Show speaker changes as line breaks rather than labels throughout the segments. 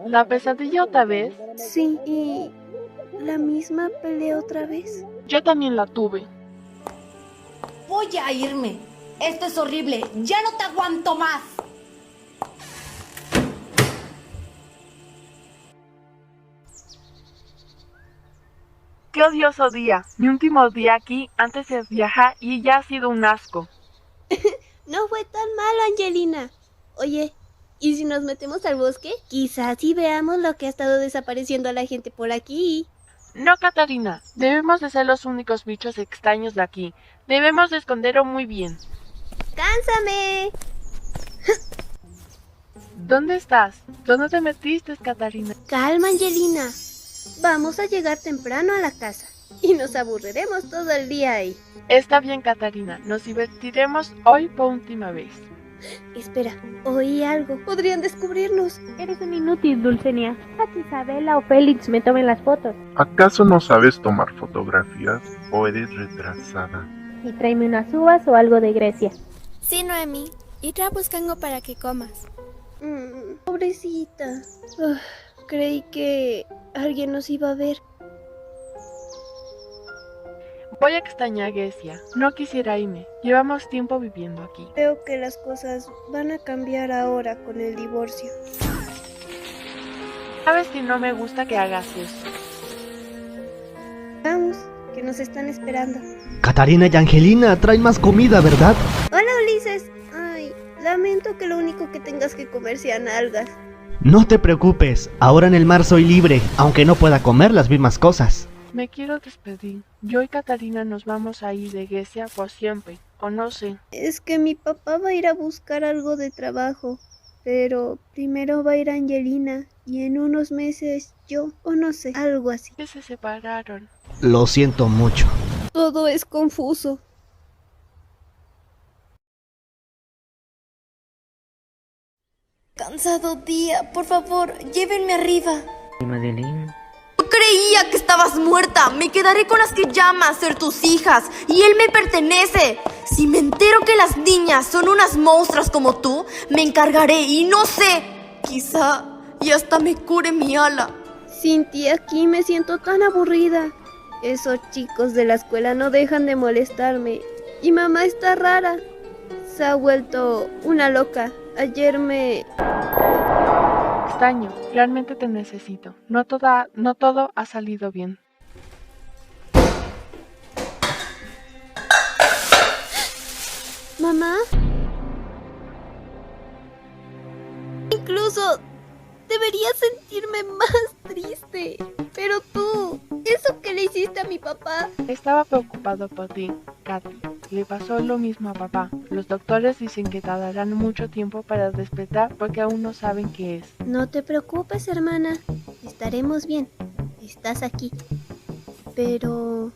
¿La pesadilla otra vez?
Sí, y la misma pelea otra vez.
Yo también la tuve.
Voy a irme. Esto es horrible. Ya no te aguanto más.
¡Qué odioso día! Mi último día aquí antes de viajar y ya ha sido un asco.
No fue tan malo, Angelina. Oye, ¿y si nos metemos al bosque? Quizás sí veamos lo que ha estado desapareciendo a la gente por aquí.
No, Catarina. Debemos de ser los únicos bichos extraños de aquí. Debemos de esconderlo muy bien.
¡Cánsame!
¿Dónde estás? ¿Dónde te metiste, Catarina?
Calma, Angelina. Vamos a llegar temprano a la casa y nos aburriremos todo el día ahí.
Está bien, Catarina. Nos divertiremos hoy por última vez.
Espera, oí algo. Podrían descubrirnos.
Eres un inútil, Dulcinea. A que Isabela o Félix me tomen las fotos.
¿Acaso no sabes tomar fotografías o eres retrasada?
Y tráeme unas uvas o algo de Grecia.
Sí, Noemi. Irá buscando para que comas.
Pobrecita. Creí que alguien nos iba a ver.
Voy a extrañar a Grecia. No quisiera irme. Llevamos tiempo viviendo aquí.
Creo que las cosas van a cambiar ahora con el divorcio.
Sabes que no me gusta que hagas eso.
Vamos, que nos están esperando.
Catarina y Angelina traen más comida, ¿verdad?
Hola, Ulises. Ay, lamento que lo único que tengas que comer sean algas.
No te preocupes, ahora en el mar soy libre, aunque no pueda comer las mismas cosas.
Me quiero despedir. Yo y Catarina nos vamos a ir de Grecia por siempre. O no sé.
Es que mi papá va a ir a buscar algo de trabajo. Pero primero va a ir Angelina y en unos meses yo, o no sé, algo así.
Que se separaron.
Lo siento mucho.
Todo es confuso.
Cansado día. Por favor, llévenme arriba.
Madeline.
Creía que estabas muerta. Me quedaré con las que llamas ser tus hijas. Y él me pertenece. Si me entero que las niñas son unas monstruas como tú, me encargaré y no sé. Quizá y hasta me cure mi ala.
Sin ti aquí me siento tan aburrida. Esos chicos de la escuela no dejan de molestarme. Y mamá está rara. Se ha vuelto una loca. Ayer me...
Extraño, realmente te necesito. No todo ha salido bien.
¿Mamá? Incluso debería sentirme más triste. Pero tú, ¿eso que le hiciste a mi papá?
Estaba preocupado por ti, Katy. Le pasó lo mismo a papá. Los doctores dicen que tardarán mucho tiempo para despertar porque aún no saben qué es.
No te preocupes, hermana. Estaremos bien. Estás aquí. Pero...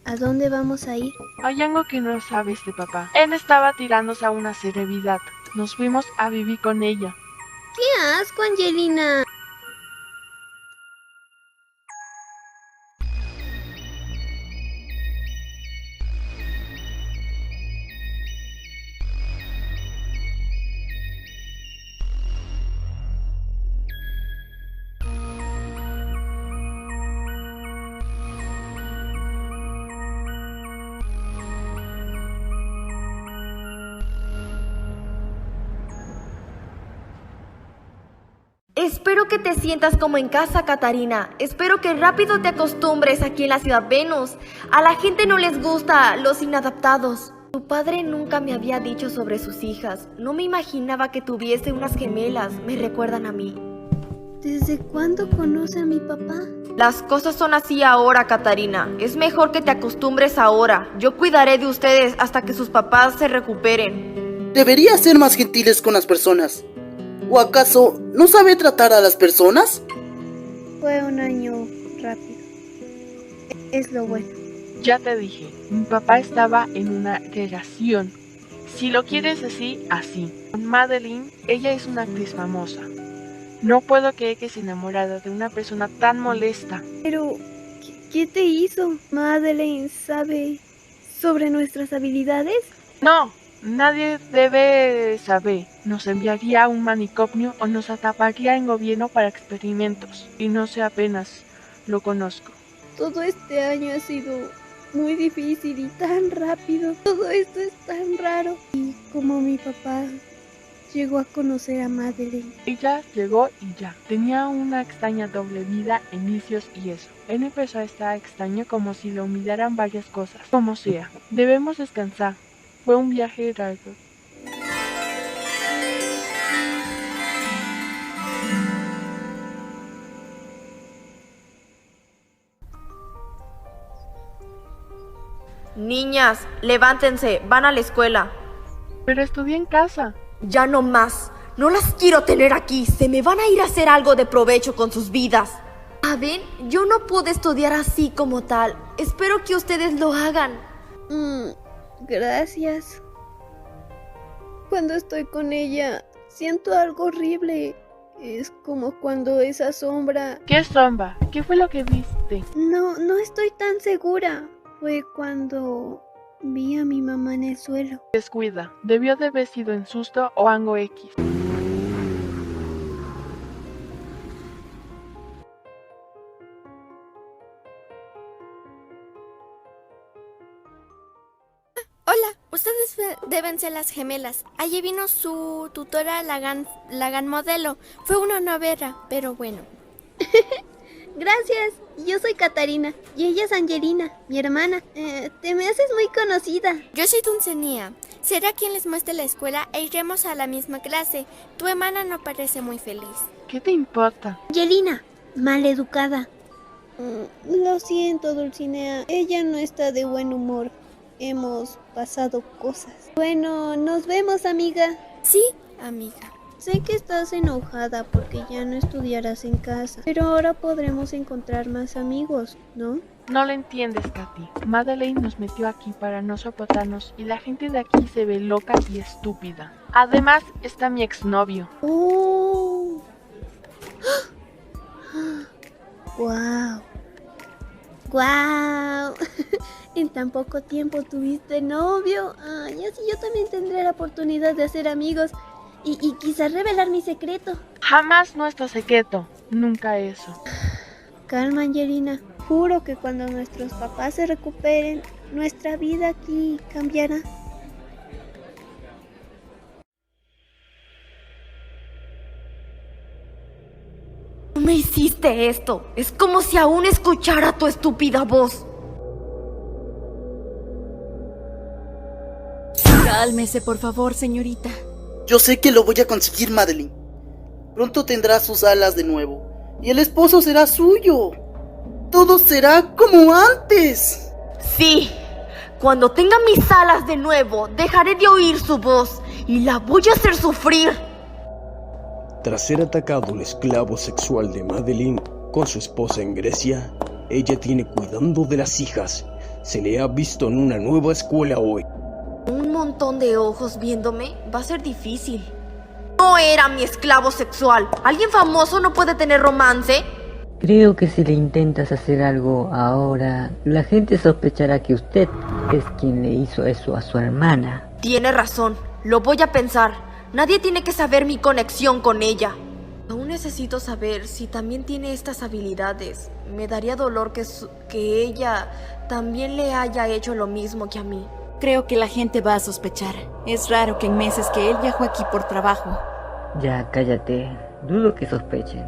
¿a dónde vamos a ir?
Hay algo que no sabes de papá. Él estaba tirándose a una celebridad. Nos fuimos a vivir con ella.
¡Qué asco, Angelina!
Espero que te sientas como en casa, Catarina. Espero que rápido te acostumbres aquí en la ciudad Venus. A la gente no les gusta los inadaptados. Tu padre nunca me había dicho sobre sus hijas. No me imaginaba que tuviese unas gemelas. Me recuerdan a mí.
¿Desde cuándo conoce a mi papá?
Las cosas son así ahora, Catarina. Es mejor que te acostumbres ahora. Yo cuidaré de ustedes hasta que sus papás se recuperen.
Debería ser más gentiles con las personas. ¿O acaso no sabe tratar a las personas?
Fue un año rápido. Es lo bueno.
Ya te dije, mi papá estaba en una relación. Si lo quieres así, así. Con Madeline, ella es una actriz famosa. No puedo creer que se enamorara de una persona tan molesta.
Pero, ¿qué te hizo? ¿Madeleine sabe sobre nuestras habilidades?
No, Nadie debe saber. Nos enviaría a un manicomio o nos atraparía en gobierno para experimentos. Y no sé, apenas lo conozco.
Todo este año ha sido muy difícil y tan rápido. Todo esto es tan raro. Y como mi papá llegó a conocer a Madeleine.
Ella llegó y ya. Tenía una extraña doble vida, inicios y eso. Él empezó a estar extraño como si le humillaran varias cosas. Como sea, debemos descansar. Fue un viaje largo.
Niñas, levántense, van a la escuela.
Pero estudié en casa.
Ya no más. No las quiero tener aquí. Se me van a ir a hacer algo de provecho con sus vidas. ¿Saben? Yo no pude estudiar así como tal. Espero que ustedes lo hagan.
Gracias. Cuando estoy con ella, siento algo horrible. Es como cuando esa sombra...
¿Qué sombra? ¿Qué fue lo que viste?
No estoy tan segura. Fue cuando vi a mi mamá en el suelo.
Descuida. Debió de haber sido en susto o algo X.
Hola, ustedes deben ser las gemelas. Allí vino su tutora Lagan Modelo. Fue una novela, pero bueno.
Gracias. Yo soy Catarina y ella es Angelina, mi hermana. Te me haces muy conocida.
Yo soy Dulcenea. Será quien les muestre la escuela e iremos a la misma clase. Tu hermana no parece muy feliz.
¿Qué te importa?
Angelina, maleducada. Lo siento, Dulcinea. Ella no está de buen humor. Hemos pasado cosas. Bueno, nos vemos, amiga.
Sí, amiga.
Sé que estás enojada porque ya no estudiarás en casa, pero ahora podremos encontrar más amigos, ¿no?
No lo entiendes, Katy. Madeleine nos metió aquí para no soportarnos y la gente de aquí se ve loca y estúpida. Además, está mi exnovio.
¡Oh! ¡Guau! ¡Guau! En tan poco tiempo tuviste novio. Ay, así yo también tendré la oportunidad de hacer amigos y quizás revelar mi secreto.
Jamás nuestro secreto. Nunca eso.
Calma, Angelina. Juro que cuando nuestros papás se recuperen, nuestra vida aquí cambiará.
¿Cómo me hiciste esto? Es como si aún escuchara tu estúpida voz.
Cálmese, por favor, señorita.
Yo sé que lo voy a conseguir, Madeleine. Pronto tendrá sus alas de nuevo y el esposo será suyo. Todo será como antes.
Sí, cuando tenga mis alas de nuevo, dejaré de oír su voz y la voy a hacer sufrir.
Tras ser atacado el esclavo sexual de Madeleine con su esposa en Grecia, ella tiene cuidando de las hijas. Se le ha visto en una nueva escuela hoy.
Un montón de ojos viéndome va a ser difícil. No era mi esclavo sexual. ¿Alguien famoso no puede tener romance?
Creo que si le intentas hacer algo ahora, la gente sospechará que usted es quien le hizo eso a su hermana.
Tiene razón, lo voy a pensar. Nadie tiene que saber mi conexión con ella. Aún necesito saber si también tiene estas habilidades. Me daría dolor que ella también le haya hecho lo mismo que a mí.
Creo que la gente va a sospechar. Es raro que en meses que él viajó aquí por trabajo.
Ya, cállate. Dudo que sospechen.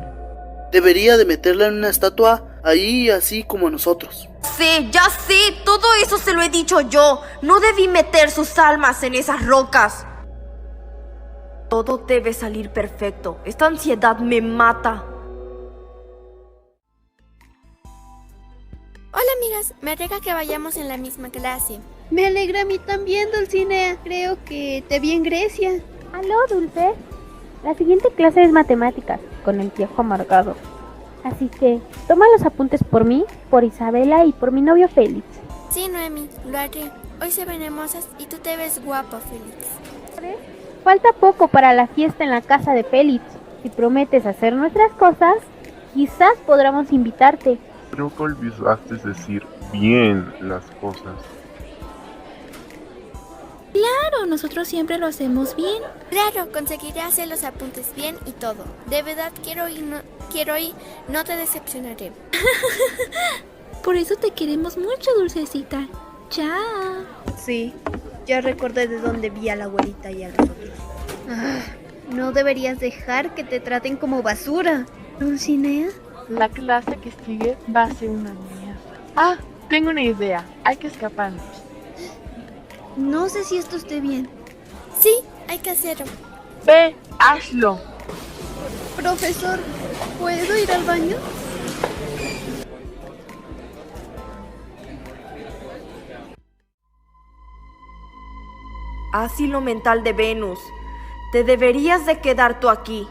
Debería de meterla en una estatua ahí, así como a nosotros.
Sí, ya sé, todo eso se lo he dicho yo. No debí meter sus almas en esas rocas. Todo debe salir perfecto. Esta ansiedad me mata.
Hola, amigas. Me alegra que vayamos en la misma clase.
Me alegra a mí también, Dulcinea. Creo que te vi en Grecia.
Aló, Dulce. La siguiente clase es matemáticas, con el viejo amargado. Así que, toma los apuntes por mí, por Isabela y por mi novio Félix.
Sí, Noemi, lo haré. Hoy se ven hermosas y tú te ves guapo, Félix.
Falta poco para la fiesta en la casa de Félix. Si prometes hacer nuestras cosas, quizás podamos invitarte.
Creo que olvidaste decir bien las cosas.
Sí,
Claro, nosotros siempre lo hacemos bien.
Claro, conseguiré hacer los apuntes bien y todo. De verdad quiero ir, no te decepcionaré.
Por eso te queremos mucho, Dulcecita. Chao.
Sí, ya recordé de dónde vi a la abuelita y a los otros. No deberías dejar que te traten como basura. Dulcinea.
La clase que sigue va a ser una mierda. Ah, tengo una idea. Hay que escaparnos.
No sé si esto esté bien.
Sí, hay que hacerlo.
Ve, hazlo.
Profesor, ¿puedo ir al baño?
Asilo mental de Venus. Te deberías de quedar tú aquí.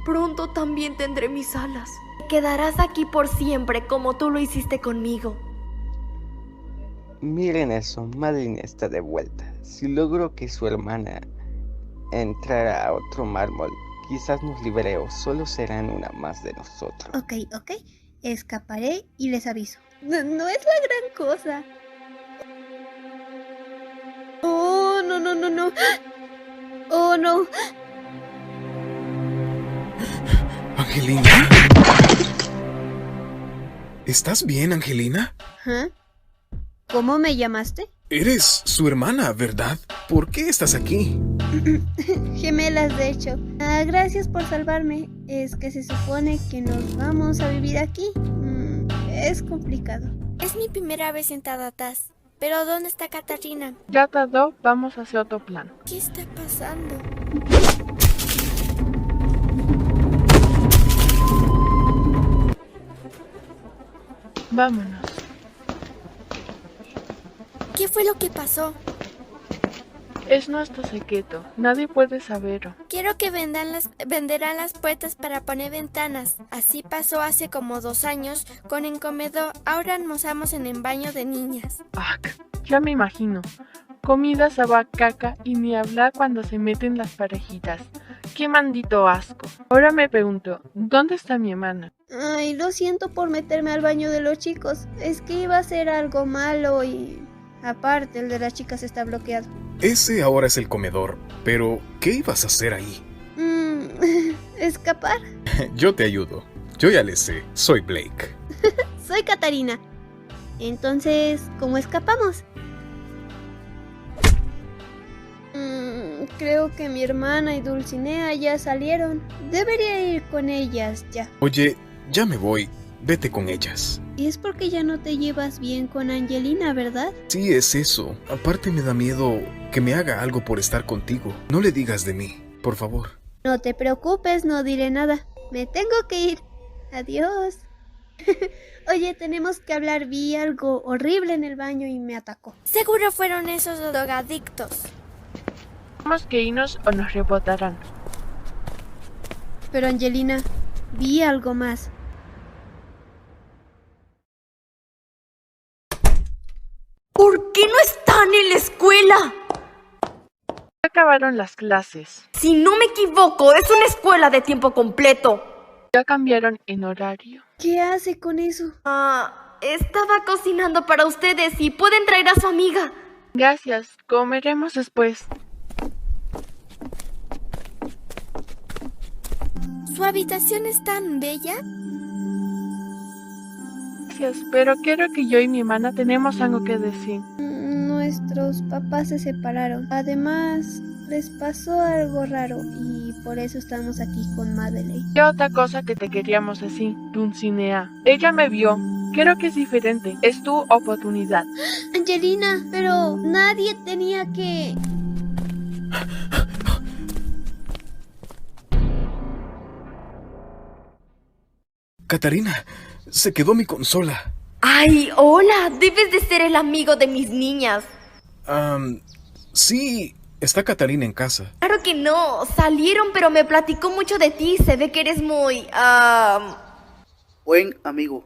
Pronto también tendré mis alas. Te quedarás aquí por siempre como tú lo hiciste conmigo.
Miren eso, Madeline está de vuelta. Si logro que su hermana entrara a otro mármol, quizás nos libere o solo serán una más de nosotros.
Ok. Escaparé y les aviso. No es la gran cosa. Oh, no. Oh, no.
¿Angelina? ¿Estás bien, Angelina?
¿Ah? ¿Cómo me llamaste?
Eres su hermana, ¿verdad? ¿Por qué estás aquí?
Gemelas, de hecho. Gracias por salvarme. Es que se supone que nos vamos a vivir aquí. Es complicado.
Es mi primera vez sentada atrás. Pero ¿dónde está Catarina?
Ya tardó, vamos hacia otro plano.
¿Qué está pasando?
Vámonos.
¿Qué fue lo que pasó?
Es nuestro secreto. Nadie puede saberlo.
Quiero que venderán las puertas para poner ventanas. Así pasó hace como 2 años con el comedor. Ahora almorzamos en el baño de niñas.
Ya me imagino. Comida, sabor, caca y ni hablar cuando se meten las parejitas. ¡Qué maldito asco! Ahora me pregunto, ¿dónde está mi hermana?
Ay, lo siento por meterme al baño de los chicos. Es que iba a ser algo malo y... Aparte, el de las chicas está bloqueado.
Ese ahora es el comedor, pero ¿qué ibas a hacer ahí?
¿Escapar?
Yo te ayudo. Yo ya le sé. Soy Blake.
Soy Catarina. Entonces, ¿cómo escapamos? Creo que mi hermana y Dulcinea ya salieron. Debería ir con ellas ya.
Oye, ya me voy. Vete con ellas.
Y es porque ya no te llevas bien con Angelina, ¿verdad?
Sí, es eso. Aparte me da miedo que me haga algo por estar contigo. No le digas de mí, por favor.
No te preocupes, no diré nada. Me tengo que ir. Adiós. Oye, tenemos que hablar. Vi algo horrible en el baño y me atacó.
Seguro fueron esos drogadictos.
Tenemos que irnos o nos rebotarán.
Pero Angelina, vi algo más.
¿Por qué no están en la escuela?
Acabaron las clases.
Si no me equivoco, es una escuela de tiempo completo.
Ya cambiaron en horario.
¿Qué hace con eso?
Estaba cocinando para ustedes y pueden traer a su amiga.
Gracias, comeremos después.
¿Su habitación es tan bella?
Gracias, pero quiero que yo y mi hermana tenemos algo que decir.
Nuestros papás se separaron. Además, les pasó algo raro y por eso estamos aquí con Madeleine.
Y otra cosa que te queríamos decir, Dulcinea. Ella me vio. Creo que es diferente. Es tu oportunidad.
Angelina, pero nadie tenía que...
Catarina, se quedó mi consola.
¡Ay, hola! Debes de ser el amigo de mis niñas.
Sí, está Catarina en casa.
Claro que no, salieron pero me platicó mucho de ti. Se ve que eres muy...
Buen amigo.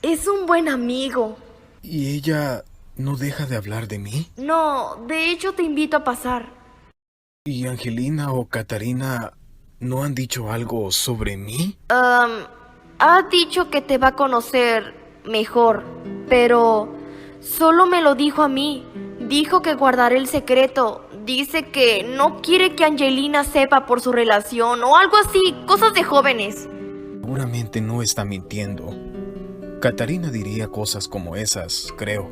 Es un buen amigo.
¿Y ella no deja de hablar de mí?
No, de hecho te invito a pasar.
¿Y Angelina o Catarina no han dicho algo sobre mí?
Ha dicho que te va a conocer mejor, pero solo me lo dijo a mí. Dijo que guardaré el secreto. Dice que no quiere que Angelina sepa por su relación o algo así, cosas de jóvenes.
Seguramente no está mintiendo. Catarina diría cosas como esas, creo.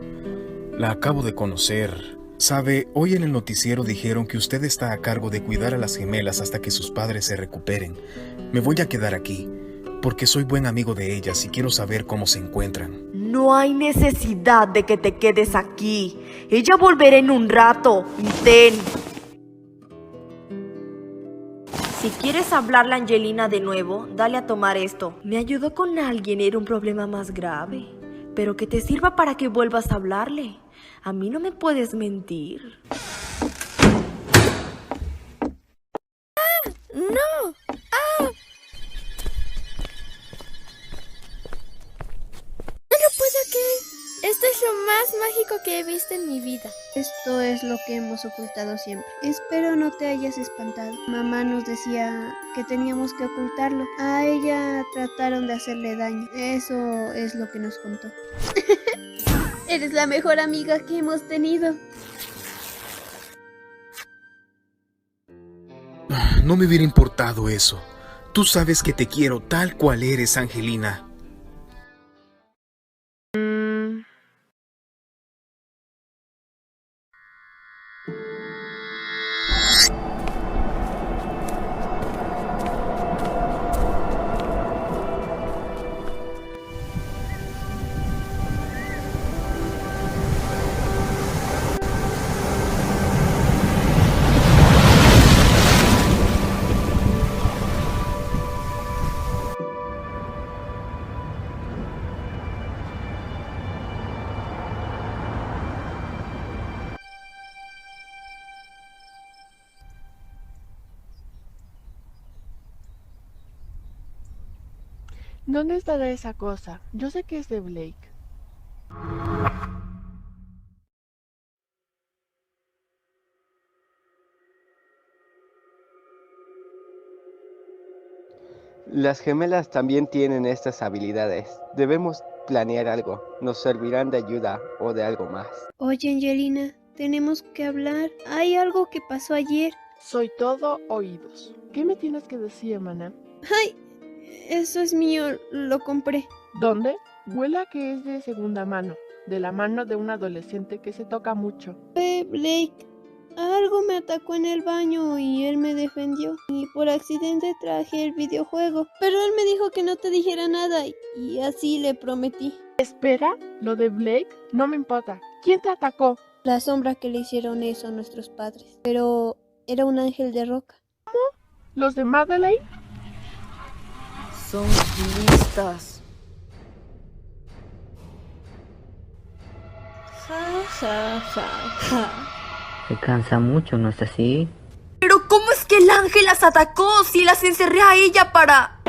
La acabo de conocer. Sabe, hoy en el noticiero dijeron que usted está a cargo de cuidar a las gemelas hasta que sus padres se recuperen. Me voy a quedar aquí, porque soy buen amigo de ellas y quiero saber cómo se encuentran.
No hay necesidad de que te quedes aquí. Ella volverá en un rato. Ten. Si quieres hablarle a Angelina de nuevo, dale a tomar esto. Me ayudó con alguien, era un problema más grave. Pero que te sirva para que vuelvas a hablarle. A mí no me puedes mentir.
¡No! ¡Ah! No puedo creer. Esto es lo más mágico que he visto en mi vida.
Esto es lo que hemos ocultado siempre. Espero no te hayas espantado. Mamá nos decía que teníamos que ocultarlo. A ella trataron de hacerle daño. Eso es lo que nos contó. Eres la mejor amiga que hemos tenido.
No me hubiera importado eso. Tú sabes que te quiero tal cual eres, Angelina.
¿Dónde estará esa cosa? Yo sé que es de Blake.
Las gemelas también tienen estas habilidades. Debemos planear algo. Nos servirán de ayuda o de algo más.
Oye, Angelina, tenemos que hablar. Hay algo que pasó ayer.
Soy todo oídos. ¿Qué me tienes que decir, maná?
¡Ay! Eso es mío, lo compré.
¿Dónde? Huele a que es de segunda mano, de la mano de un adolescente que se toca mucho.
Blake, algo me atacó en el baño y él me defendió. Y por accidente traje el videojuego. Pero él me dijo que no te dijera nada y así le prometí.
Espera, lo de Blake no me importa. ¿Quién te atacó?
La sombra que le hicieron eso a nuestros padres. Pero era un ángel de roca.
¿Cómo? ¿Los de Madeleine?
Son listas.
Ja, ja, ja, ja.
Se cansa mucho, ¿no es así?
Pero ¿cómo es que el ángel las atacó si las encerré a ella para...?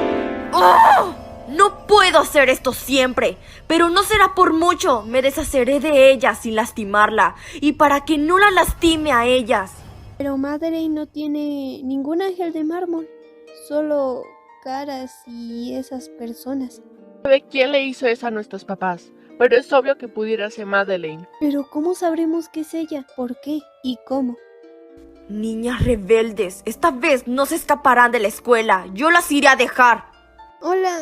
¡Oh! No puedo hacer esto siempre, pero no será por mucho. Me deshaceré de ella sin lastimarla y para que no la lastime a ellas.
Pero Madeleine no tiene ningún ángel de mármol, solo caras y esas personas.
¿De quién le hizo eso a nuestros papás? Pero es obvio que pudiera ser Madeleine.
Pero ¿cómo sabremos que es ella? ¿Por qué? ¿Y cómo?
Niñas rebeldes, esta vez no se escaparán de la escuela. Yo las iré a dejar.
Hola.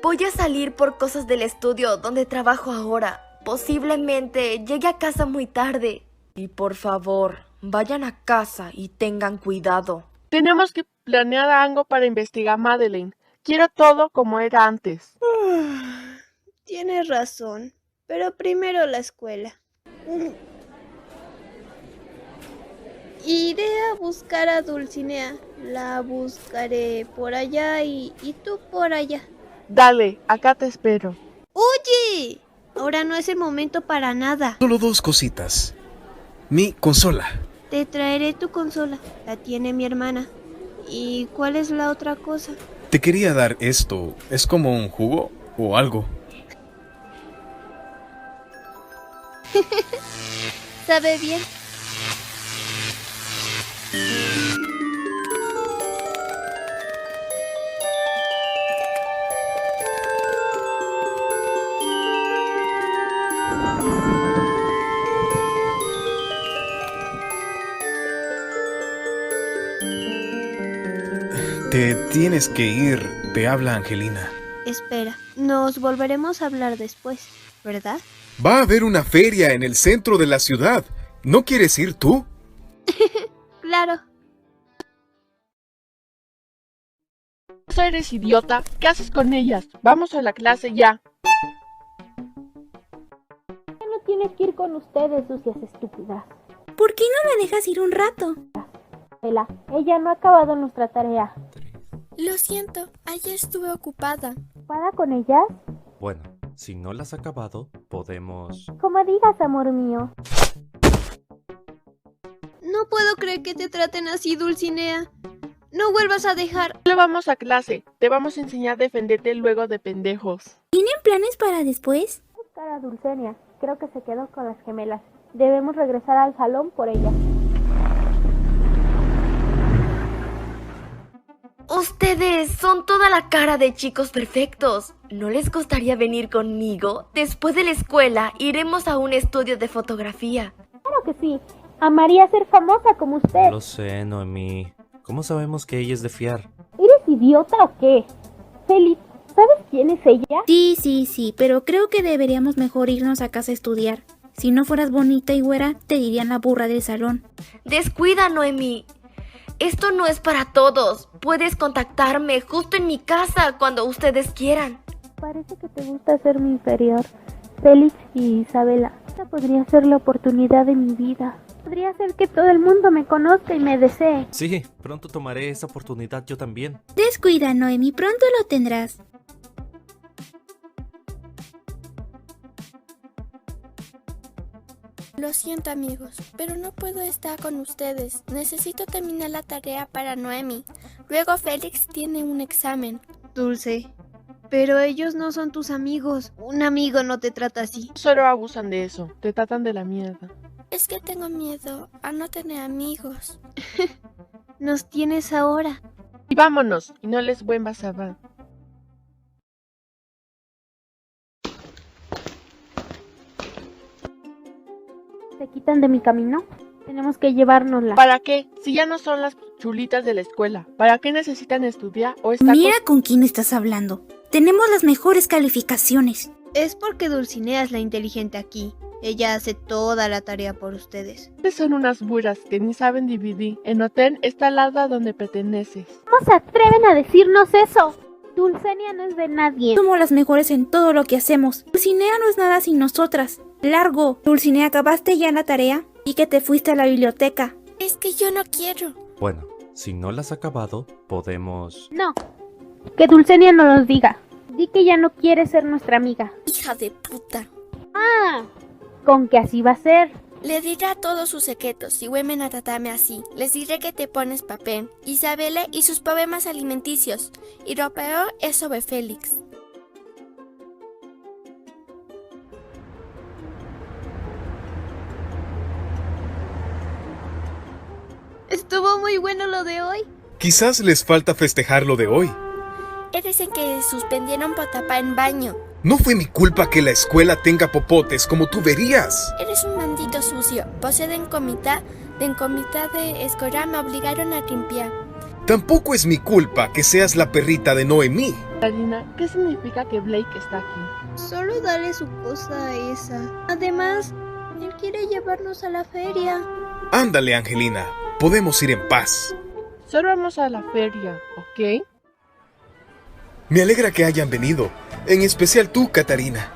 Voy a salir por cosas del estudio donde trabajo ahora. Posiblemente llegue a casa muy tarde. Y por favor, vayan a casa y tengan cuidado.
Tenemos que planear algo para investigar a Madeleine. Quiero todo como era antes.
Tienes razón, pero primero la escuela. Iré a buscar a Dulcinea. La buscaré por allá y tú por allá.
Dale, acá te espero.
¡Oye! Ahora no es el momento para nada.
Solo dos cositas. Mi consola.
Te traeré tu consola. La tiene mi hermana. ¿Y cuál es la otra cosa?
Te quería dar esto. ¿Es como un jugo o algo?
¿Sabe bien?
Te tienes que ir, te habla Angelina.
Espera, nos volveremos a hablar después, ¿verdad?
Va a haber una feria en el centro de la ciudad. ¿No quieres ir tú?
Claro.
¿Eres idiota? ¿Qué haces con ellas? Vamos a la clase ya.
Ya no tienes que ir con ustedes, sucias estúpidas.
¿Por qué no la dejas ir un rato?
Ella no ha acabado nuestra tarea.
Lo siento, ayer estuve ocupada.
¿Ocupada con ellas?
Bueno, si no las has acabado, podemos...
Como digas, amor mío.
No puedo creer que te traten así, Dulcinea. No vuelvas a dejar.
No vamos a clase. Te vamos a enseñar a defenderte luego de pendejos.
¿Tienen planes para después?
Buscar a Dulcinea. Creo que se quedó con las gemelas. Debemos regresar al salón por ella.
Ustedes son toda la cara de chicos perfectos. ¿No les gustaría venir conmigo? Después de la escuela iremos a un estudio de fotografía.
Claro que sí. Amaría ser famosa como usted.
Lo sé, Noemí. ¿Cómo sabemos que ella es de fiar?
¿Eres idiota o qué? Félix, ¿sabes quién es ella?
Sí, pero creo que deberíamos mejor irnos a casa a estudiar. Si no fueras bonita y güera, te dirían la burra del salón.
Descuida, Noemí. Esto no es para todos. Puedes contactarme justo en mi casa cuando ustedes quieran.
Parece que te gusta ser mi inferior. Félix y Isabela. Esta podría ser la oportunidad de mi vida. Podría ser que todo el mundo me conozca y me desee.
Sí, pronto tomaré esa oportunidad yo también.
Descuida, Noemí, pronto lo tendrás.
Lo siento, amigos, pero no puedo estar con ustedes. Necesito terminar la tarea para Noemi. Luego Félix tiene un examen.
Dulce, pero ellos no son tus amigos. Un amigo no te trata así.
Solo abusan de eso. Te tratan de la mierda.
Es que tengo miedo a no tener amigos.
Nos tienes ahora.
Y vámonos, y no les vuelvas a ver.
¿Se quitan de mi camino? Tenemos que llevárnosla.
¿Para qué? Si ya no son las chulitas de la escuela. ¿Para qué necesitan estudiar o estar
Mira con quién estás hablando. Tenemos las mejores calificaciones.
Es porque Dulcinea es la inteligente aquí. Ella hace toda la tarea por ustedes.
Ustedes son unas burras que ni saben dividir. El hotel está al lado a donde perteneces.
¿Cómo se atreven a decirnos eso? Dulcinea no es de nadie.
Somos las mejores en todo lo que hacemos. Dulcinea no es nada sin nosotras. Largo. Dulcinea, ¿acabaste ya la tarea? Y que te fuiste a la biblioteca.
Es que yo no quiero.
Bueno, si no las has acabado, podemos...
No. Que Dulcinea no nos diga. Di que ya no quiere ser nuestra amiga.
Hija de puta.
Ah, con que así va a ser.
Le diré a todos sus secretos si vuelven a tratarme así. Les diré que te pones papel, Isabela y sus problemas alimenticios. Y lo peor es sobre Félix.
Estuvo muy bueno lo de hoy.
Quizás les falta festejar lo de hoy.
Eres el que suspendieron por tapar en baño.
No fue mi culpa que la escuela tenga popotes como tuberías.
Eres un maldito sucio. Por ser en comité de escolar me obligaron a limpiar.
Tampoco es mi culpa que seas la perrita de Noemí.
Karina, ¿qué significa que Blake está aquí?
Solo dale su cosa a esa. Además, él quiere llevarnos a la feria.
Ándale, Angelina. Podemos ir en paz.
Solo vamos a la feria, ¿ok?
Me alegra que hayan venido. En especial tú, Catarina.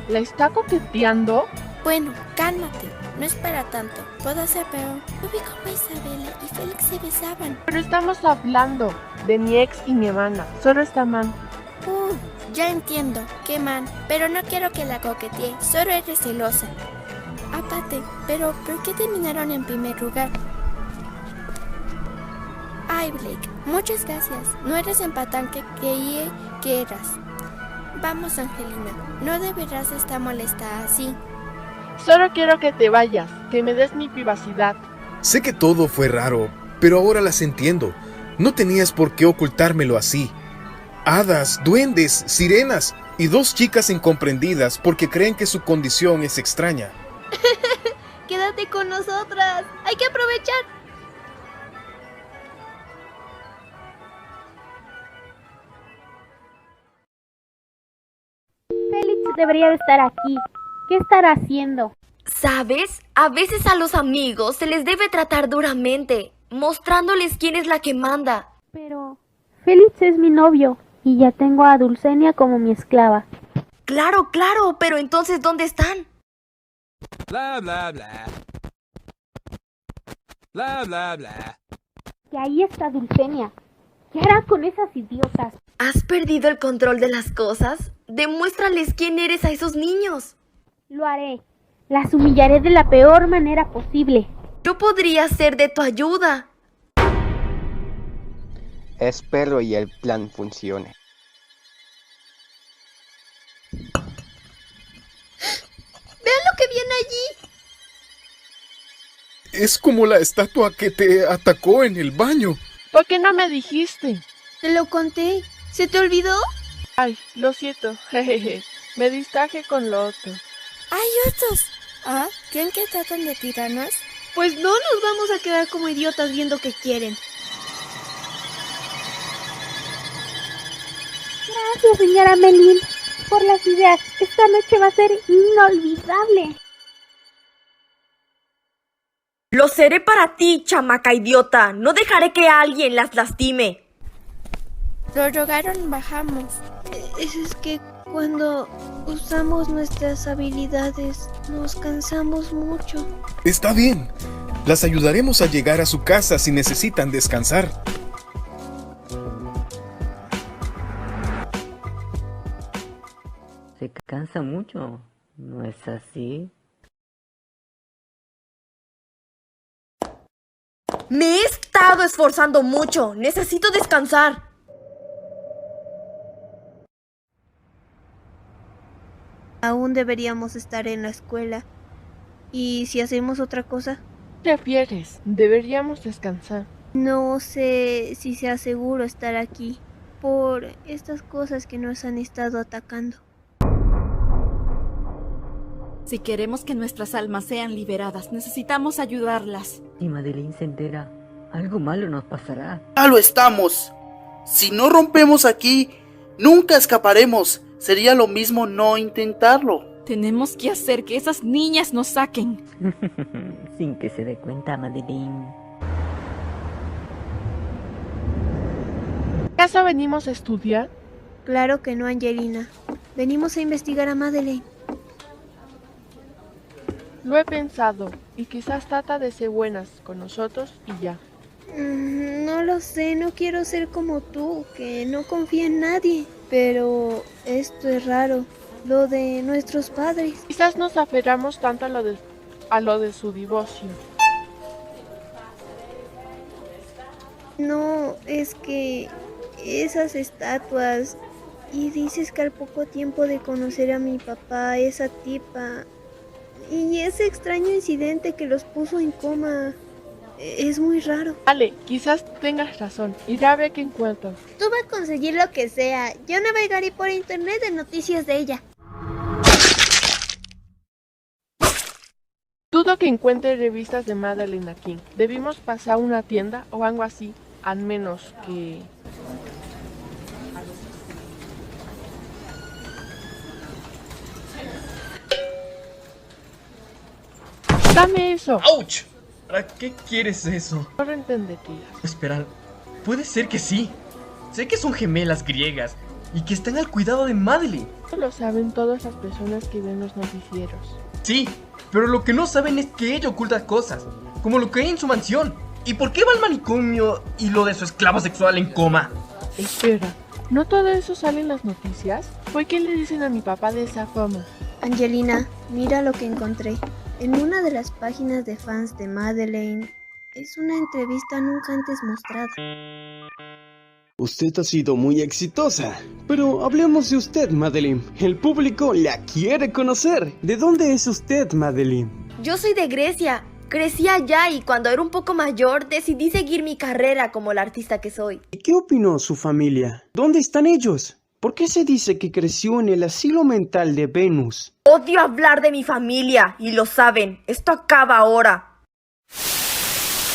¿La está coqueteando?
Bueno, cálmate. No es para tanto. Puedo hacer peor. Yo vi cómo Isabela y Félix se besaban.
Pero estamos hablando de mi ex y mi hermana. Solo está man.
Ya entiendo. Qué man. Pero no quiero que la coquetee. Solo eres celosa. Aparte, pero ¿por qué terminaron en primer lugar? Ay, Blake, muchas gracias. No eres el patán que creí que eras. Vamos, Angelina, no deberás estar molesta así.
Solo quiero que te vayas, que me des mi privacidad.
Sé que todo fue raro, pero ahora las entiendo. No tenías por qué ocultármelo así. Hadas, duendes, sirenas y 2 chicas incomprendidas porque creen que su condición es extraña.
Quédate con nosotras. Hay que aprovechar.
debería de estar aquí. ¿Qué estará haciendo?
¿Sabes? A veces a los amigos se les debe tratar duramente, mostrándoles quién es la que manda.
Pero Félix es mi novio y ya tengo a Dulcenia como mi esclava.
Claro, claro, pero entonces ¿dónde están?
Bla, bla, bla. Bla, bla, bla.
Que ahí está Dulcenia. ¿Qué hará con esas idiotas?
¿Has perdido el control de las cosas? Demuéstrales quién eres a esos niños.
Lo haré. Las humillaré de la peor manera posible.
Yo podría ser de tu ayuda.
Espero y el plan funcione.
¡Vean lo que viene allí!
Es como la estatua que te atacó en el baño.
¿Por qué no me dijiste?
Te lo conté. ¿Se te olvidó?
Ay, lo siento. Jejeje. Me distraje con lo otro.
¡Hay otros! ¿Ah? ¿Creen que tratan de tiranos?
Pues no nos vamos a quedar como idiotas viendo qué quieren.
Gracias, señora Melin, por las ideas. Esta noche va a ser inolvidable.
Lo seré para ti, chamaca idiota. No dejaré que alguien las lastime.
Lo rogaron, bajamos.
Es que cuando usamos nuestras habilidades nos cansamos mucho.
Está bien. Las ayudaremos a llegar a su casa si necesitan descansar.
Se cansa mucho, ¿no es así?
Me he estado esforzando mucho. Necesito descansar.
Aún deberíamos estar en la escuela. ¿Y si hacemos otra cosa?
¿Qué prefieres? Deberíamos descansar.
No sé si sea seguro estar aquí por estas cosas que nos han estado atacando.
Si queremos que nuestras almas sean liberadas, necesitamos ayudarlas.
Si Madeline se entera, algo malo nos pasará.
¡Ya lo estamos! Si no rompemos aquí, nunca escaparemos. Sería lo mismo no intentarlo.
Tenemos que hacer que esas niñas nos saquen.
Sin que se dé cuenta, Madeline.
¿Acaso venimos a estudiar?
Claro que no, Angelina. Venimos a investigar a Madeleine.
Lo he pensado, y quizás trata de ser buenas con nosotros y ya.
No lo sé, no quiero ser como tú, que no confía en nadie. Pero esto es raro, lo de nuestros padres.
Quizás nos aferramos tanto a lo de su divorcio.
No, es que esas estatuas... Y dices que al poco tiempo de conocer a mi papá, esa tipa... Y ese extraño incidente que los puso en coma... Es muy raro.
Vale, quizás tengas razón. Iré a ver qué encuentro.
Tú vas a conseguir lo que sea. Yo navegaré por internet de noticias de ella.
Dudo que encuentre revistas de Madeleine aquí. Debimos pasar a una tienda o algo así. Al menos que... ¡Dame eso!
¡Auch! ¿Para qué quieres eso?
No lo entenderías.
Espera, puede ser que sí. Sé que son gemelas griegas y que están al cuidado de Madeleine.
Eso lo saben todas las personas que ven los noticieros.
Sí, pero lo que no saben es que ella oculta cosas, como lo que hay en su mansión. ¿Y por qué va al manicomio y lo de su esclavo sexual en coma?
Espera, ¿no todo eso sale en las noticias? ¿Por qué le dicen a mi papá de esa forma?
Angelina, mira lo que encontré. En una de las páginas de fans de Madeleine, es una entrevista nunca antes mostrada.
Usted ha sido muy exitosa, pero hablemos de usted, Madeleine. El público la quiere conocer. ¿De dónde es usted, Madeleine?
Yo soy de Grecia. Crecí allá y cuando era un poco mayor decidí seguir mi carrera como la artista que soy.
¿Y qué opinó su familia? ¿Dónde están ellos? ¿Por qué se dice que creció en el asilo mental de Venus?
Odio hablar de mi familia y lo saben. Esto acaba ahora.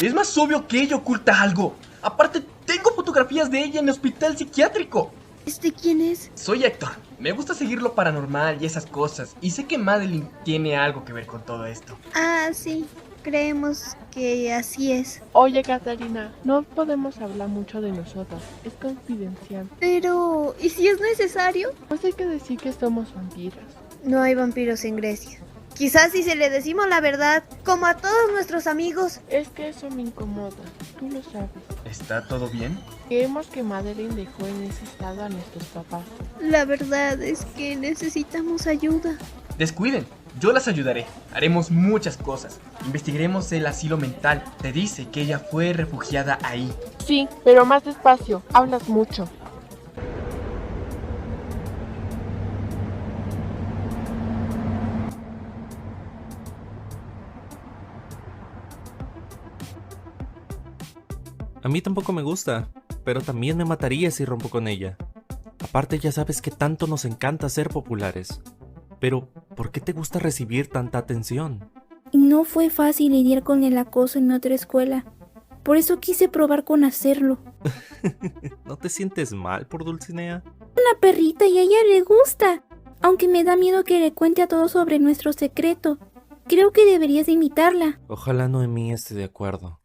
Es más obvio que ella oculta algo. Aparte, tengo fotografías de ella en el hospital psiquiátrico.
¿Este quién es?
Soy Héctor. Me gusta seguir lo paranormal y esas cosas. Y sé que Madeline tiene algo que ver con todo esto.
Ah, sí. Creemos que así es.
Oye, Catarina, no podemos hablar mucho de nosotras. Es confidencial.
Pero, ¿y si es necesario?
Pues hay que decir que somos vampiras.
No hay vampiros en Grecia. Quizás si se le decimos la verdad, como a todos nuestros amigos.
Es que eso me incomoda, tú lo sabes.
¿Está todo bien?
Creemos que Madeline dejó en ese estado a nuestros papás.
La verdad es que necesitamos ayuda.
Descuiden, yo las ayudaré. Haremos muchas cosas. Investigaremos el asilo mental. Te dice que ella fue refugiada ahí.
Sí, pero más despacio, hablas mucho.
A mí tampoco me gusta, pero también me mataría si rompo con ella. Aparte ya sabes que tanto nos encanta ser populares. Pero, ¿por qué te gusta recibir tanta atención?
No fue fácil lidiar con el acoso en mi otra escuela. Por eso quise probar con hacerlo.
¿No te sientes mal por Dulcinea?
Una perrita y a ella le gusta. Aunque me da miedo que le cuente a todos sobre nuestro secreto. Creo que deberías imitarla.
Ojalá Noemí esté de acuerdo.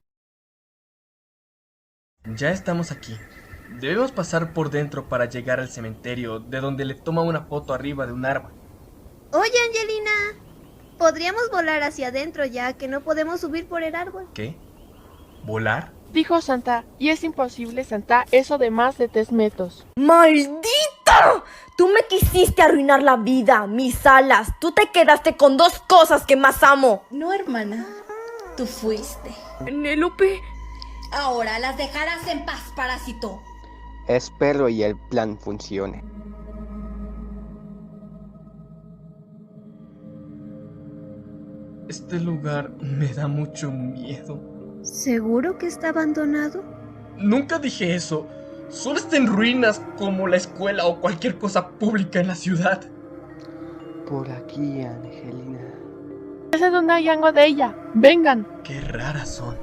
Ya estamos aquí. Debemos pasar por dentro para llegar al cementerio, de donde le toma una foto arriba de un árbol.
Oye, Angelina, podríamos volar hacia adentro ya que no podemos subir por el árbol.
¿Qué? ¿Volar?
Dijo Santa, y es imposible, Santa, eso de más de 3 metros.
¡Maldito! Tú me quisiste arruinar la vida, mis alas. Tú te quedaste con 2 cosas que más amo.
No, hermana, tú fuiste.
Penélope.
Ahora las dejarás en paz, parásito.
Espero y el plan funcione.
Este lugar me da mucho miedo.
¿Seguro que está abandonado?
Nunca dije eso. Solo está en ruinas como la escuela o cualquier cosa pública en la ciudad.
Por aquí, Angelina.
Ya sé dónde hay algo de ella. Vengan.
Qué raras son.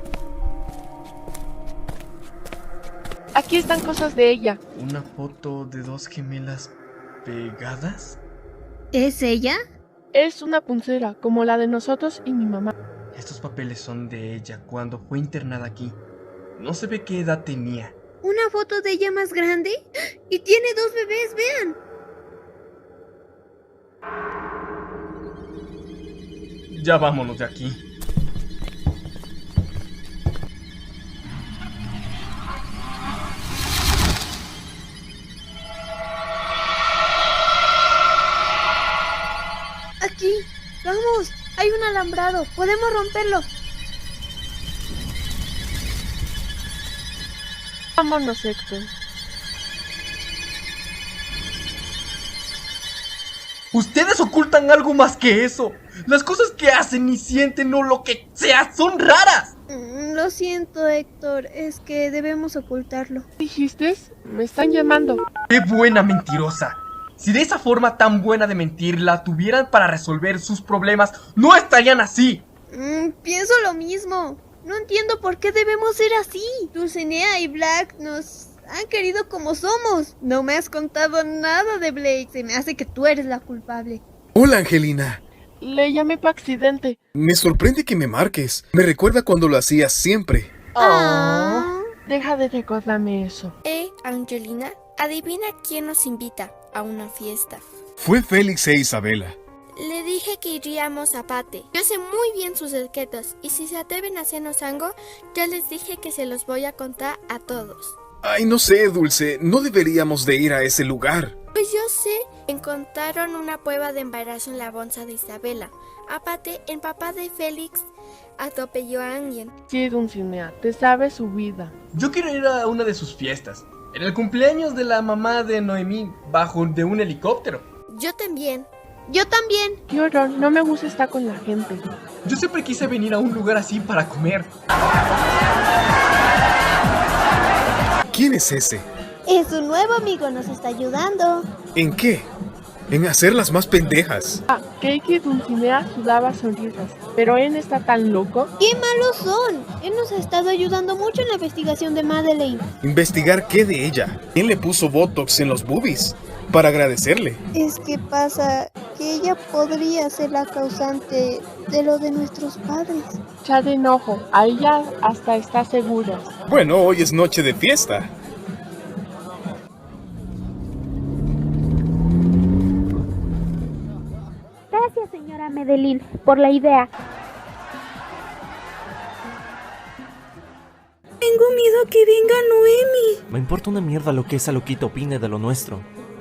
Aquí están cosas de ella.
¿Una foto de 2 gemelas pegadas?
¿Es ella?
Es una pulsera, como la de nosotros y mi mamá.
Estos papeles son de ella cuando fue internada aquí. No se ve qué edad tenía.
¿Una foto de ella más grande? Y tiene 2 bebés, vean.
Ya vámonos de aquí.
Aquí, vamos, hay un alambrado, podemos romperlo.
Vámonos, Héctor.
Ustedes ocultan algo más que eso. Las cosas que hacen y sienten o lo que sea son raras.
Lo siento, Héctor, es que debemos ocultarlo.
¿Dijiste? Me están llamando.
¡Qué buena mentirosa! Si de esa forma tan buena de mentir la tuvieran para resolver sus problemas, no estarían así.
Pienso lo mismo. No entiendo por qué debemos ser así. Dulcinea y Black nos han querido como somos. No me has contado nada de Blake. Se me hace que tú eres la culpable.
Hola, Angelina.
Le llamé por accidente.
Me sorprende que me marques. Me recuerda cuando lo hacías siempre.
Deja de recordarme eso.
Angelina, adivina quién nos invita a una fiesta.
Fue Félix e Isabela.
Le dije que iríamos a Pate. Yo sé muy bien sus secretos y si se atreven a hacernos algo, ya les dije que se los voy a contar a todos.
Ay, no sé, Dulce. No deberíamos de ir a ese lugar.
Pues yo sé. Encontraron una prueba de embarazo en la bolsa de Isabela. Aparte, el papá de Félix atropelló a alguien.
Sí, Dulcinea, te sabes su vida.
Yo quiero ir a una de sus fiestas. En el cumpleaños de la mamá de Noemí, bajo de un helicóptero.
Yo también.
Yo también.
Qué horror, no me gusta estar con la gente.
Yo siempre quise venir a un lugar así para comer.
¿Quién es ese?
Es un nuevo amigo, nos está ayudando.
¿En qué? en hacerlas más pendejas.
Creí que Dulcinea sudaba sonrisas, pero él está tan loco.
¡Qué malos son! Él nos ha estado ayudando mucho en la investigación de Madeleine.
¿Investigar qué de ella? ¿Quién le puso Botox en los boobies? Para agradecerle.
Es que pasa que ella podría ser la causante de lo de nuestros padres.
Ya de enojo, a ella hasta está segura.
Bueno, hoy es noche de fiesta.
Gracias, señora Medellín, por la idea.
Tengo miedo a que venga Noemi.
Me importa una mierda lo que esa loquita opine de lo nuestro.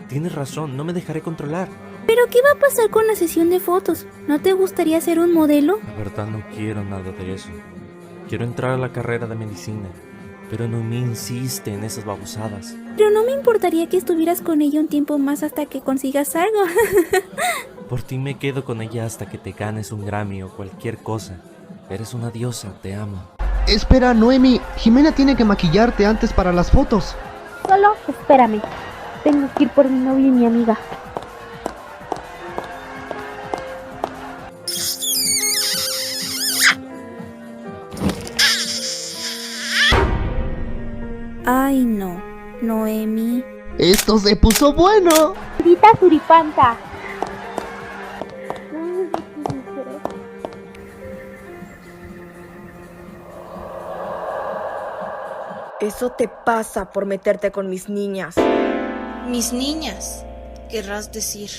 Tienes razón, no me dejaré controlar.
¿Pero qué va a pasar con la sesión de fotos? ¿No te gustaría ser un modelo?
La verdad no quiero nada de eso. Quiero entrar a la carrera de medicina, pero Noemí insiste en esas babosadas.
Pero no me importaría que estuvieras con ella un tiempo más hasta que consigas algo.
Por ti me quedo con ella hasta que te ganes un Grammy o cualquier cosa. Eres una diosa, te amo.
Espera, Noemi, Jimena tiene que maquillarte antes para las fotos.
Solo espérame. Tengo que ir por mi novia y mi amiga.
Ay, no. Noemi.
¡Esto se puso bueno!
¡Grita suripanta!
Eso te pasa por meterte con mis niñas.
Mis niñas, querrás decir.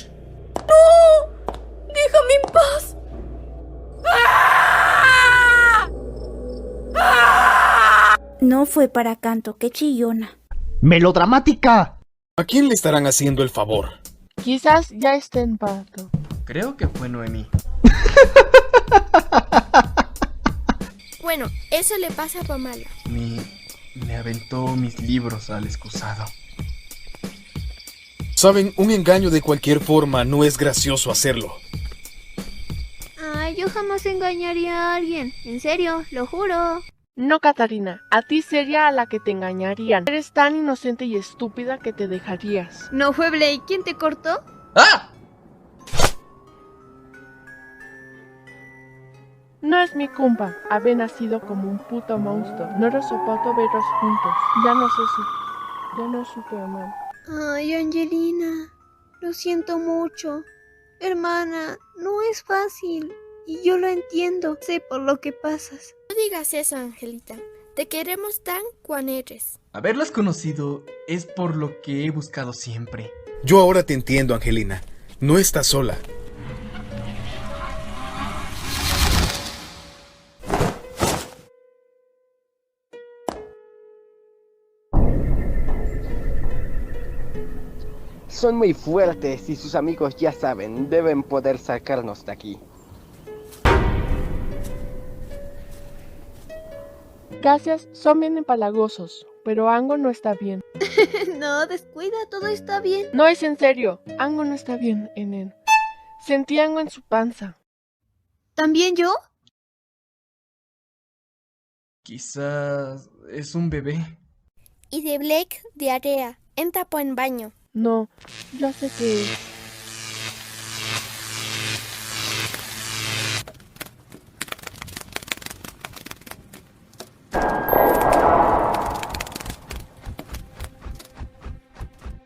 ¡No! ¡Déjame en paz!
No fue para canto, qué chillona.
¡Melodramática!
¿A quién le estarán haciendo el favor?
Quizás ya esté en parto.
Creo que fue Noemi.
Bueno, eso le pasa por mala.
Me aventó mis libros al excusado.
Saben, un engaño de cualquier forma no es gracioso hacerlo.
Ay, yo jamás engañaría a alguien. En serio, lo juro.
No, Catarina, a ti sería a la que te engañarían. Eres tan inocente y estúpida que te dejarías.
¿No fue Blake quien te cortó?
¡Ah!
No es mi culpa haber nacido como un puto monstruo. No lo soporto verlos juntos. Ya no supe amar.
Ay, Angelina, lo siento mucho. Hermana, no es fácil. Y yo lo entiendo. Sé por lo que pasas.
No digas eso, Angelita. Te queremos tan cuan eres.
Haberlas conocido es por lo que he buscado siempre.
Yo ahora te entiendo, Angelina. No estás sola.
Son muy fuertes y sus amigos ya saben, deben poder sacarnos de aquí.
Gracias, son bien empalagosos, pero Ango no está bien.
No, descuida, todo está bien.
No es en serio, Ango no está bien en él. Sentí Ango en su panza.
¿También yo?
Quizás es un bebé.
Y de Blake, diarrea. Entra por en baño.
No, ya sé qué es.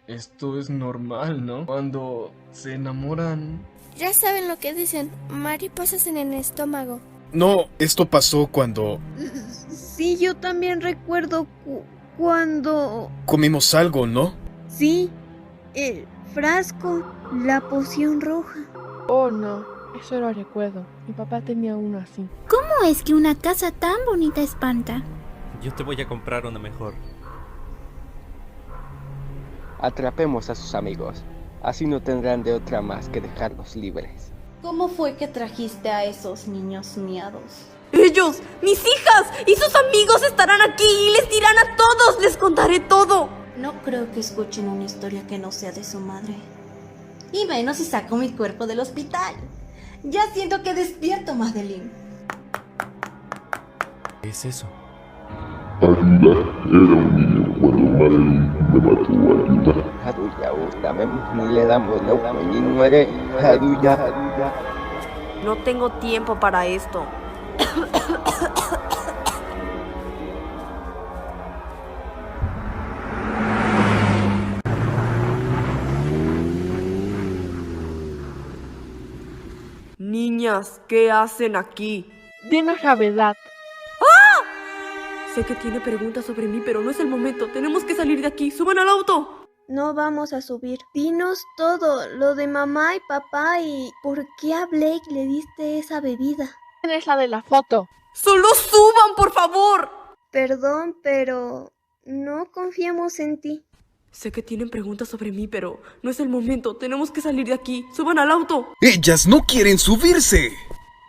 Esto es normal, ¿no? Cuando se enamoran...
Ya saben lo que dicen, mariposas en el estómago.
No, esto pasó cuando...
Sí, yo también recuerdo cuando...
comimos algo, ¿no?
Sí, el frasco, la poción roja.
Oh, no, eso lo recuerdo. Mi papá tenía uno así.
¿Cómo es que una casa tan bonita espanta?
Yo te voy a comprar una mejor.
Atrapemos a sus amigos. Así no tendrán de otra más que dejarlos libres.
¿Cómo fue que trajiste a esos niños miados?
Ellos, mis hijas y sus amigos estarán aquí y les dirán a todos, les contaré todo.
No creo que escuchen una historia que no sea de su madre. Y menos si saco mi cuerpo del hospital. Ya siento que despierto, Madeleine.
¿Qué es eso?
Arriba era un niño. cuando Madeline me mató a ayudar.
Haruya, usamos ni le damos la opinión y muere. Haruya.
No tengo tiempo para esto. Niñas, ¿qué hacen aquí?
Dinos la verdad.
Sé que tiene preguntas sobre mí, pero no es el momento. Tenemos que salir de aquí. ¡Suban al auto!
No vamos a subir. Dinos todo, lo de mamá y papá y ¿por qué a Blake le diste esa bebida?
¿Quién es la de la foto?
¡Solo suban, por favor!
Perdón, pero no confiamos en ti.
Sé que tienen preguntas sobre mí, pero no es el momento. Tenemos que salir de aquí. ¡Suban al auto!
Ellas no quieren subirse.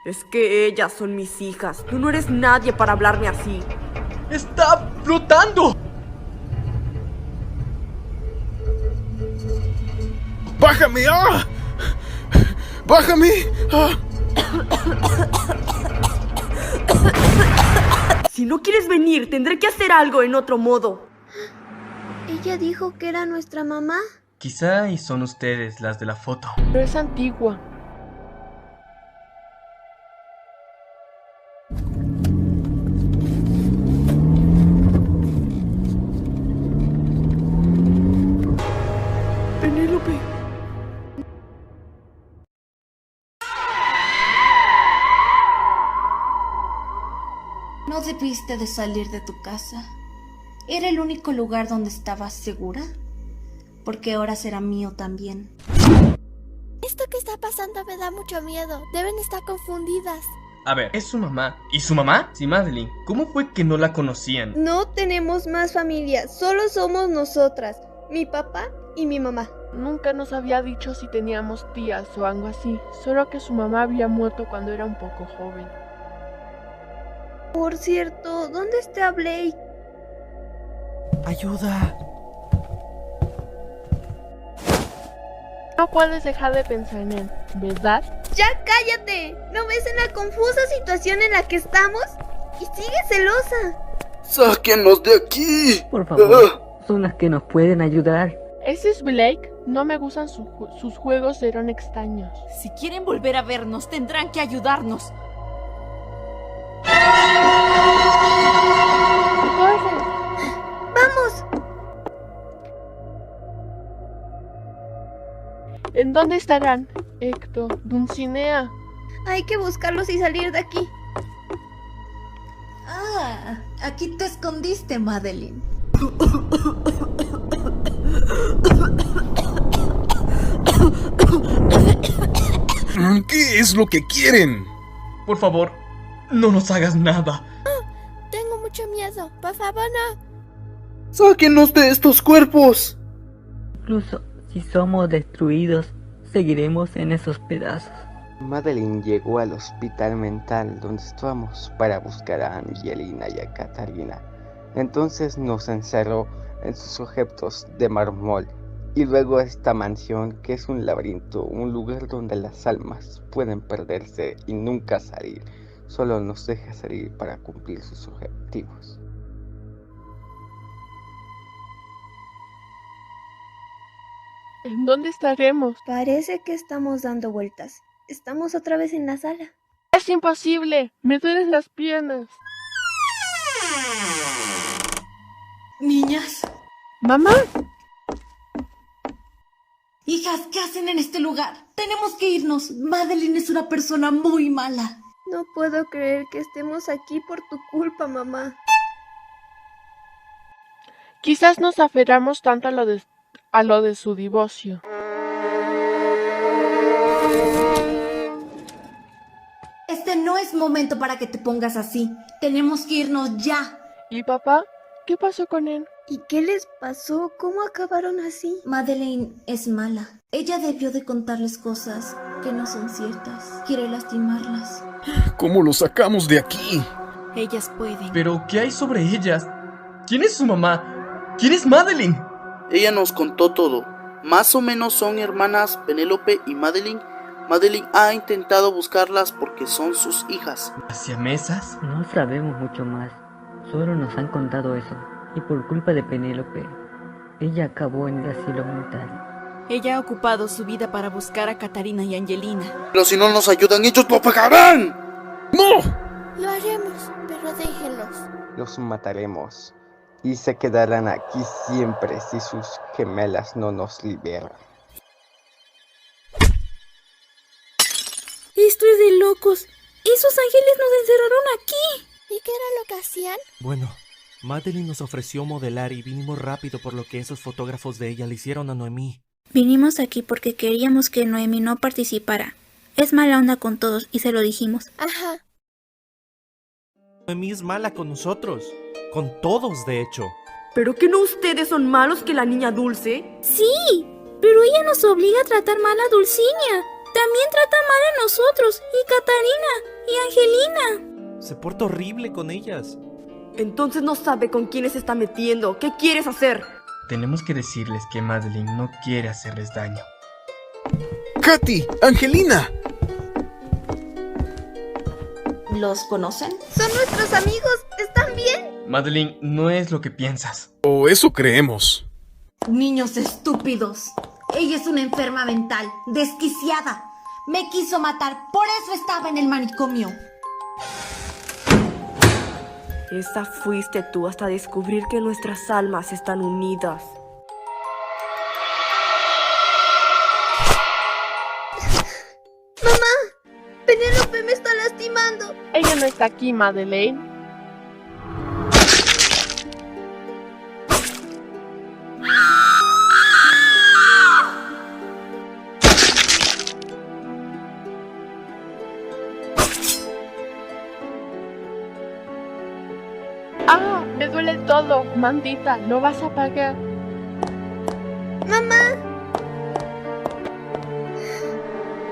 Es que ellas son mis hijas. Tú no eres nadie para hablarme así.
¡Está flotando!
¡Bájame! ¡Ah! ¡Bájame! ¡Ah!
Si no quieres venir, tendré que hacer algo en otro modo.
Ella dijo que era nuestra mamá.
Quizá y son ustedes las de la foto.
Pero es antigua.
Penélope.
No debiste de salir de tu casa. ¿Era el único lugar donde estabas segura? Porque ahora será mío también.
Esto que está pasando me da mucho miedo. Deben estar confundidas.
A ver, es su mamá. ¿Y su mamá? Sí, Madeline. ¿Cómo fue que no la conocían?
No tenemos más familia, solo somos nosotras, mi papá y mi mamá.
Nunca nos había dicho si teníamos tías o algo así, solo que su mamá había muerto cuando era un poco joven.
Por cierto, ¿dónde está Blake?
¡Ayuda!
No puedes dejar de pensar en él, ¿verdad?
¡Ya cállate! ¿No ves en la confusa situación en la que estamos? Y sigue celosa.
¡Sáquenos de aquí!
Por favor, son las que nos pueden ayudar.
¿Ese es Blake? No me gustan sus juegos, eran extraños.
Si quieren volver a vernos, tendrán que ayudarnos.
¡Vamos!
¿En dónde estarán? Héctor, Dulcinea.
Hay que buscarlos y salir de aquí.
Ah, aquí te escondiste, Madeline.
¿Qué es lo que quieren?
Por favor, no nos hagas nada.
Tengo mucho miedo. Por favor, no.
¡Sáquenos de estos cuerpos!
Incluso si somos destruidos, seguiremos en esos pedazos.
Madeline llegó al hospital mental donde estábamos para buscar a Angelina y a Katarina. Entonces nos encerró en sus objetos de mármol y luego a esta mansión que es un laberinto, un lugar donde las almas pueden perderse y nunca salir. Solo nos deja salir para cumplir sus objetivos.
¿En dónde estaremos?
Parece que estamos dando vueltas. Estamos otra vez en la sala.
Es imposible. Me duelen las piernas.
Niñas.
¿Mamá?
Hijas, ¿qué hacen en este lugar? Tenemos que irnos. Madeline es una persona muy mala.
No puedo creer que estemos aquí por tu culpa, mamá.
Quizás nos aferramos tanto a lo de su divorcio.
Este no es momento para que te pongas así. Tenemos que irnos ya.
¿Y papá? ¿Qué pasó con él?
¿Y qué les pasó? ¿Cómo acabaron así?
Madeline es mala. Ella debió de contarles cosas que no son ciertas. Quiere lastimarlas.
¿Cómo lo sacamos de aquí?
Ellas pueden.
¿Pero qué hay sobre ellas? ¿Quién es su mamá? ¿Quién es Madeline?
Ella nos contó todo. Más o menos son hermanas Penélope y Madeline. Madeline ha intentado buscarlas porque son sus hijas.
¿Siamesas?
No sabemos mucho más. Solo nos han contado eso. Y por culpa de Penélope, ella acabó en el asilo mental.
Ella ha ocupado su vida para buscar a Catarina y Angelina.
Pero si no nos ayudan, ellos lo pagarán.
¡No!
Lo haremos, pero déjenlos.
Los mataremos y se quedarán aquí siempre si sus gemelas no nos liberan.
Esto es de locos. Esos ángeles nos encerraron aquí.
¿Y qué era lo que hacían?
Bueno, Madeline nos ofreció modelar y vinimos rápido por lo que esos fotógrafos de ella le hicieron a Noemí.
Vinimos aquí porque queríamos que Noemí no participara. Es mala onda con todos y se lo dijimos.
Ajá.
Noemí es mala con nosotros. Con todos, de hecho.
¿Pero que no ustedes son malos que la niña Dulce?
Sí, pero ella nos obliga a tratar mal a Dulcinea. También trata mal a nosotros, y Catarina, y Angelina.
Se porta horrible con ellas.
Entonces no sabe con quiénes se está metiendo. ¿Qué quieres hacer?
Tenemos que decirles que Madeline no quiere hacerles daño.
¡Katy! ¡Angelina!
¿Los conocen?
Son nuestros amigos, ¿están bien?
Madeline, no es lo que piensas.
O eso creemos.
Niños estúpidos. Ella es una enferma mental, desquiciada. Me quiso matar, por eso estaba en el manicomio.
Esa fuiste tú hasta descubrir que nuestras almas están unidas.
¡Mamá! ¡Penélope me está lastimando!
Ella no está aquí, Madeleine. ¡Ah! Me duele todo. Mandita, no vas a pagar.
¡Mamá!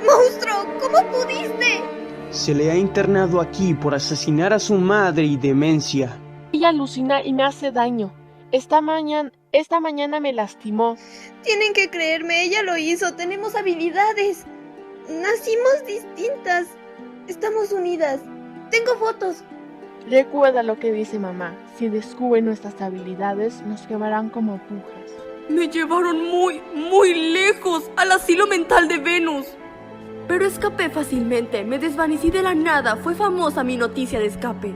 ¡Monstruo! ¿Cómo pudiste?
Se le ha internado aquí por asesinar a su madre y demencia.
Ella alucina y me hace daño. Esta mañana me lastimó.
Tienen que creerme, ella lo hizo. Tenemos habilidades. Nacimos distintas. Estamos unidas. Tengo fotos.
Recuerda lo que dice mamá. Si descubren nuestras habilidades, nos quemarán como brujas.
Me llevaron muy lejos al asilo mental de Venus. Pero escapé fácilmente, me desvanecí de la nada, fue famosa mi noticia de escape.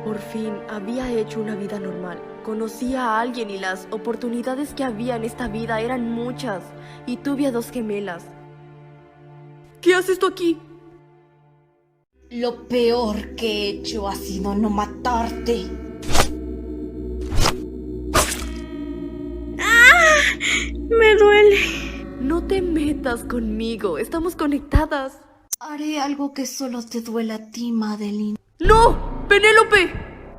Por fin había hecho una vida normal. Conocí a alguien y las oportunidades que había en esta vida eran muchas. Y tuve a 2 gemelas. ¿Qué haces tú aquí?
Lo peor que he hecho ha sido no matarte.
¡Ah! Me duele.
No te metas conmigo, estamos conectadas.
Haré algo que solo te duela a ti, Madeline.
¡No! ¡Penélope!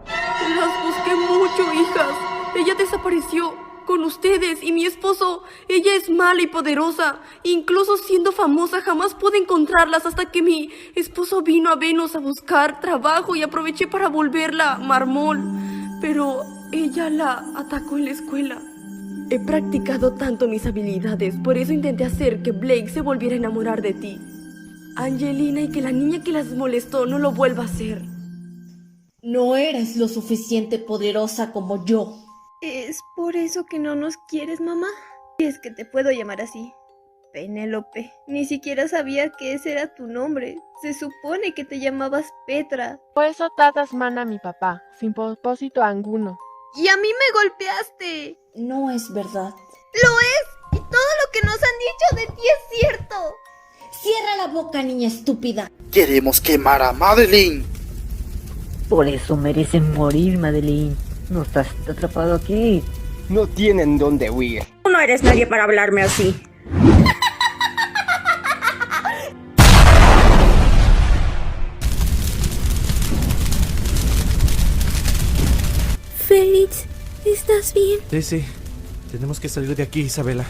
Las busqué mucho, hijas. Ella desapareció con ustedes y mi esposo. Ella es mala y poderosa. Incluso siendo famosa jamás pude encontrarlas hasta que mi esposo vino a Venus a buscar trabajo y aproveché para volverla marmol. Pero ella la atacó en la escuela. He practicado tanto mis habilidades, por eso intenté hacer que Blake se volviera a enamorar de ti, Angelina, y que la niña que las molestó no lo vuelva a hacer.
No eres lo suficiente poderosa como yo.
¿Es por eso que no nos quieres, mamá? Y es que te puedo llamar así. Penélope. Ni siquiera sabía que ese era tu nombre. Se supone que te llamabas Petra.
Por eso tratas mal a mi papá, sin propósito alguno.
¡Y a mí me golpeaste!
No es verdad.
¡Lo es! Y todo lo que nos han dicho de ti es cierto.
Cierra la boca, niña estúpida.
Queremos quemar a Madeline.
Por eso merecen morir, Madeline. No estás atrapado aquí.
No tienen dónde huir.
Tú no eres nadie para hablarme así.
Félix, ¿estás bien?
Sí. Tenemos que salir de aquí, Isabela.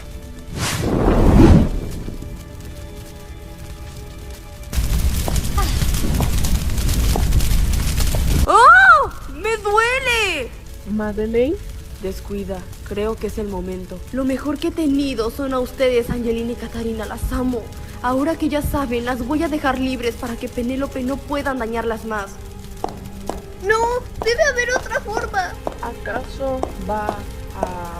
¡Oh! ¡Me duele!
¿Madeleine?
Descuida, creo que es el momento. Lo mejor que he tenido son a ustedes, Angelina y Catarina, las amo. Ahora que ya saben, las voy a dejar libres para que Penélope no puedan dañarlas más.
No, debe haber otra forma.
¿Acaso va a...?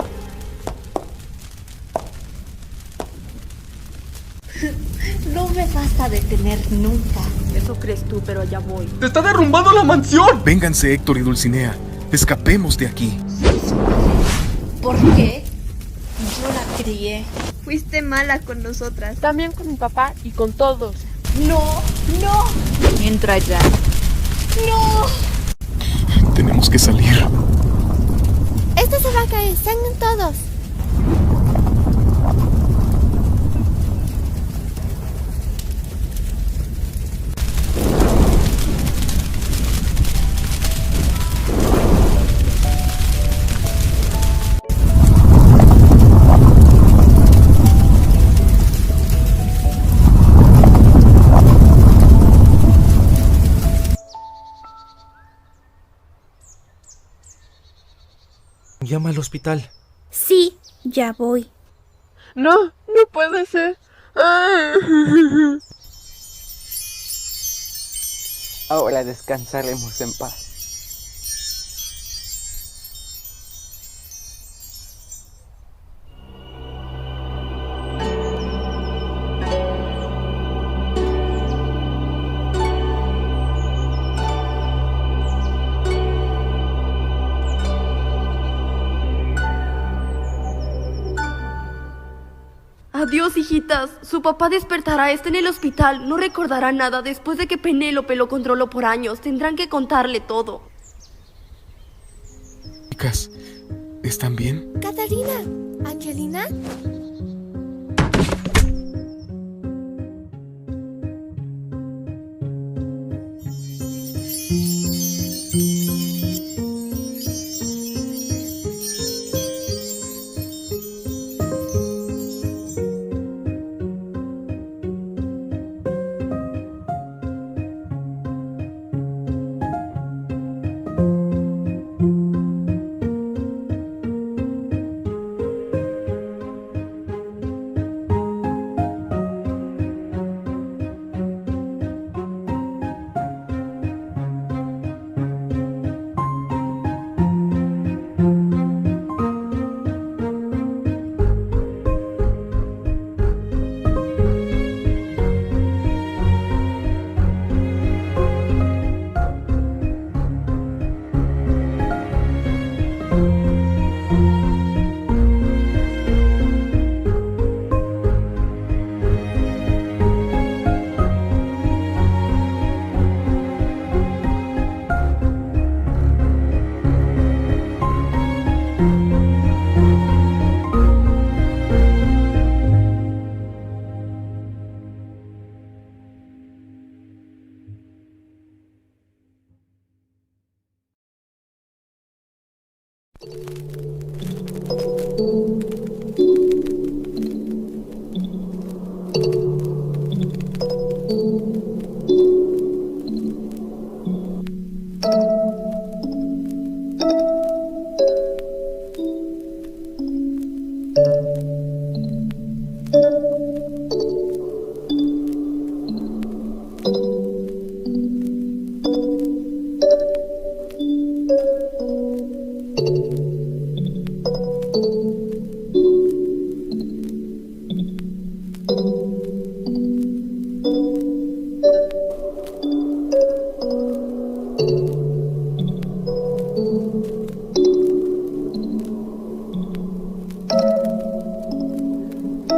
No me vas a detener nunca.
Eso crees tú, pero ya voy.
¡Te está derrumbando la mansión!
Vénganse, Héctor y Dulcinea. Escapemos de aquí.
¿Por qué? Yo la crié.
Fuiste mala con nosotras.
También con mi papá y con todos.
No, no.
Entra ya.
No.
Tenemos que salir.
Esto se va a caer, salgan todos.
Llama al hospital.
Sí, ya voy.
No, no puede ser.
Ahora descansaremos en paz.
Adiós, hijitas. Su papá despertará, está en el hospital. No recordará nada después de que Penélope lo controló por años. Tendrán que contarle todo.
Chicas, ¿están bien?
Catarina, Angelina.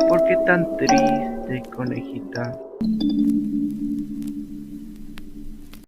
¿Por qué tan triste, conejita?